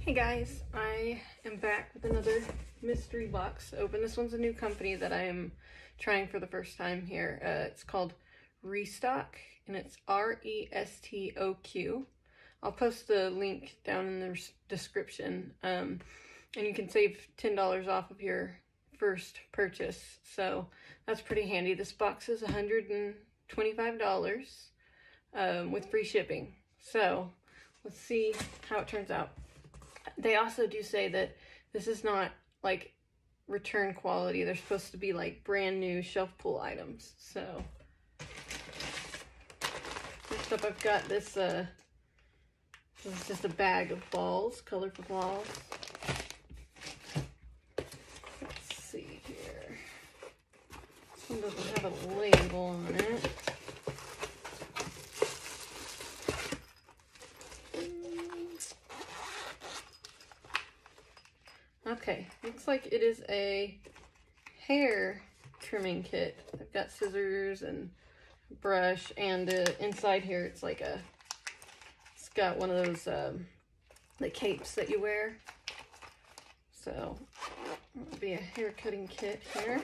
Hey guys, I am back with another mystery box open. This one's a new company that I am trying for the first time here. It's called RESTOQ, and it's RESTOQ. I'll post the link down in the description, and you can save $10 off of your first purchase, so that's pretty handy. This box is $125 with free shipping, so let's see how it turns out. They also do say that this is not like return quality. They're supposed to be like brand new shelf pull items. So first up, I've got this this is just a bag of balls, colorful balls. Let's see here. This one doesn't have a label on it. Okay, looks like it is a hair trimming kit. I've got scissors and brush, and inside here it's like it's got one of those the capes that you wear. So it'll be a hair cutting kit here.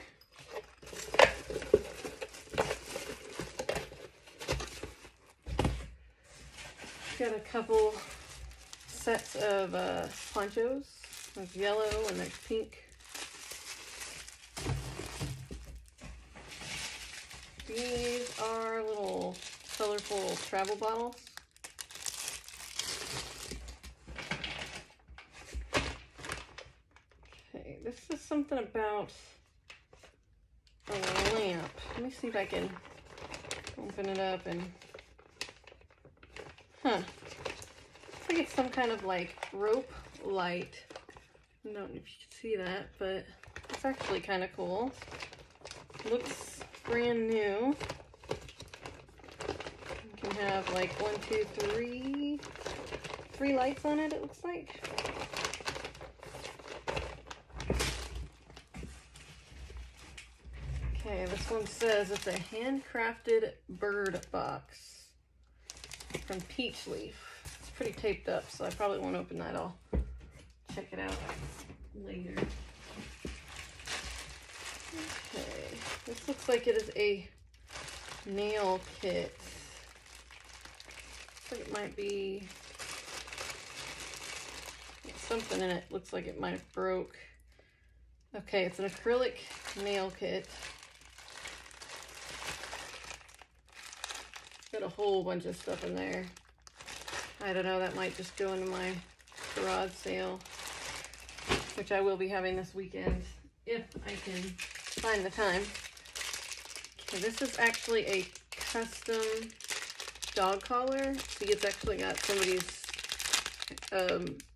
Got a couple sets of ponchos. There's yellow and there's pink. These are little colorful travel bottles. Okay, this is something about a lamp. Let me see if I can open it up and... Huh. Looks like it's some kind of like rope light. I don't know if you can see that, but it's actually kind of cool. Looks brand new. You can have like 1, 2, 3 lights on it, it looks like. Okay, this one says it's a handcrafted bird box from Peach Leaf. It's pretty taped up, so I probably won't open that. I'll check it out later. Okay, this looks like it is a nail kit. Looks like it might be something in it. Looks like it might have broke. Okay, it's an acrylic nail kit. Got a whole bunch of stuff in there. I don't know, that might just go into my garage sale, which I will be having this weekend if I can find the time. Okay, this is actually a custom dog collar. See, it's actually got somebody's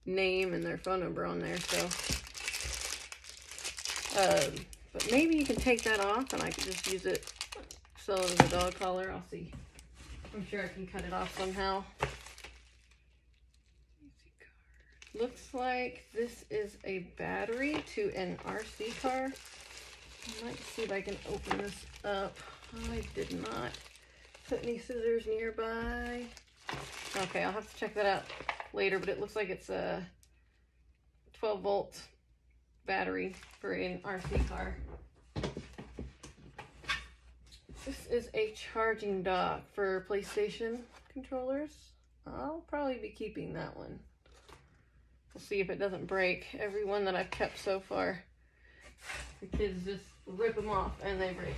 name and their phone number on there, so but maybe you can take that off and I can just use it, sell it as a dog collar. I'll see. I'm sure I can cut it off somehow. Looks like this is a battery to an RC car. I might see if I can open this up. I did not put any scissors nearby. Okay, I'll have to check that out later, but it looks like it's a 12-volt battery for an RC car. This is a charging dock for PlayStation controllers. I'll probably be keeping that one. We'll see if it doesn't break. Every one that I've kept so far, the kids just rip them off and they break.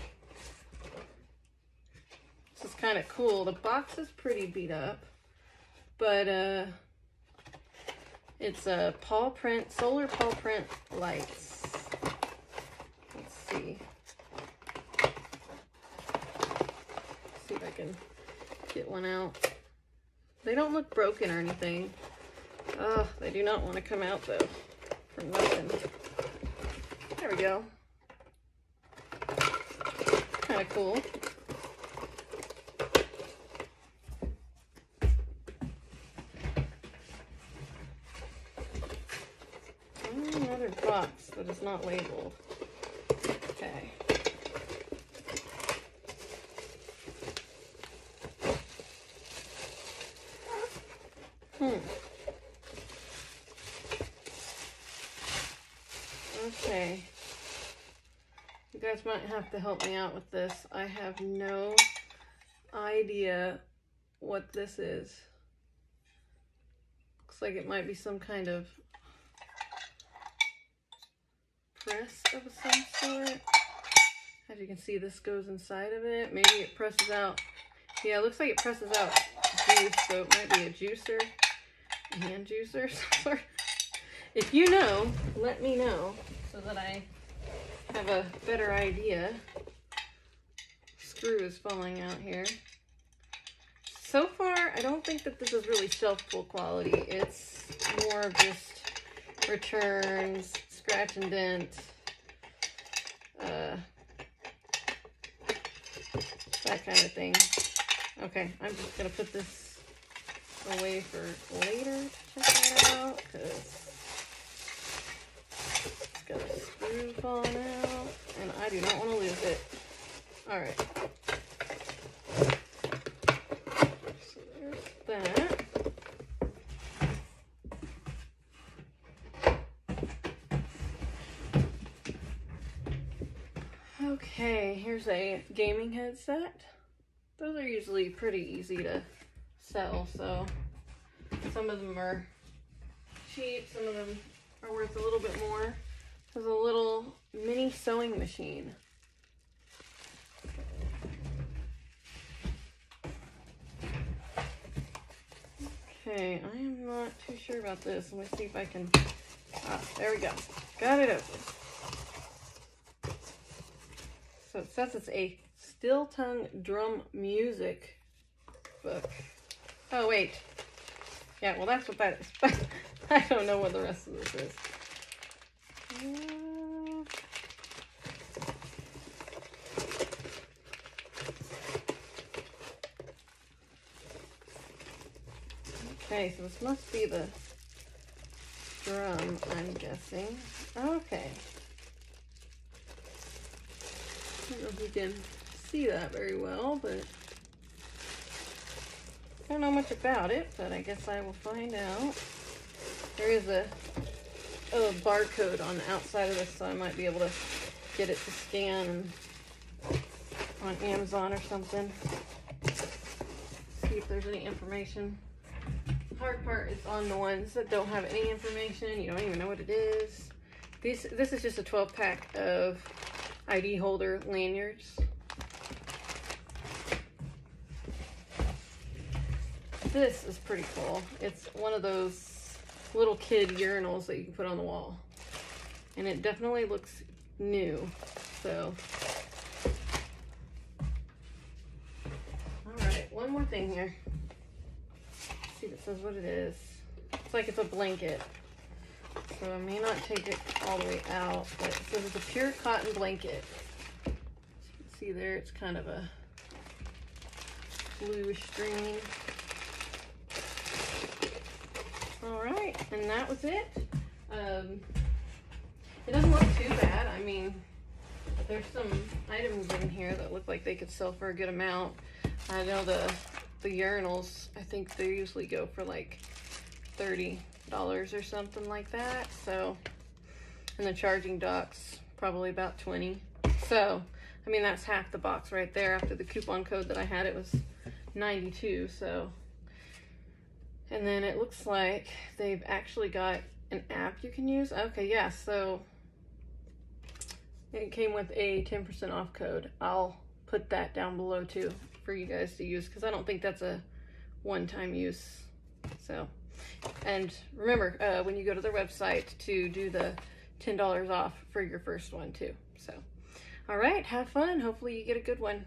This is kind of cool. The box is pretty beat up, but it's a paw print, solar paw print lights. Let's see. See if I can get one out. They don't look broken or anything. Oh, they do not want to come out though, for nothing. There we go. Kind of cool. Another box that is not labeled. Okay. Okay. You guys might have to help me out with this. I have no idea what this is. Looks like it might be some kind of press of some sort. As you can see, this goes inside of it. Maybe it presses out. Yeah, it looks like it presses out juice, so it might be a juicer, a hand juicer, some sort. If you know, let me know so that I have a better idea. Screw is falling out here. So far, I don't think that this is really shelf-full quality. It's more of just returns, scratch and dent, that kind of thing. Okay, I'm just gonna put this away for later to check that out, because it's got a screw falling out, and I do not want to lose it. Alright. So there's that. Okay, here's a gaming headset. Those are usually pretty easy to sell, so some of them are cheap, some of them are worth a little bit more. There's a little mini sewing machine. Okay, I am not too sure about this. Let me see if I can, there we go. Got it open. So it says it's a steel tongue drum music book. Oh, wait. Yeah, well, that's what that is. But I don't know what the rest of this is. Okay, so this must be the drum, I'm guessing. Okay. I don't know if you can see that very well, but I don't know much about it, but I guess I will find out. There is a barcode on the outside of this, so I might be able to get it to scan on Amazon or something. See if there's any information. The hard part is on the ones that don't have any information. You don't even know what it is. This is just a 12-pack of ID holder lanyards. This is pretty cool. It's one of those little kid urinals that you can put on the wall. And it definitely looks new. So, alright, one more thing here. Let's see if it says what it is. It's like it's a blanket. So I may not take it all the way out, but it says it's a pure cotton blanket. As you can see there, it's kind of a bluish green. Alright, and that was it. It doesn't look too bad. I mean, there's some items in here that look like they could sell for a good amount. I know the urinals, I think they usually go for like $30 or something like that. So, and the charging dock's probably about 20. So, I mean, that's half the box right there. After the coupon code that I had, it was 92. So, and then it looks like they've actually got an app you can use. Okay, yeah, so it came with a 10% off code. I'll put that down below too for you guys to use, because I don't think that's a one-time use. So, and remember, when you go to their website, to do the $10 off for your first one too. So, all right, have fun. Hopefully you get a good one.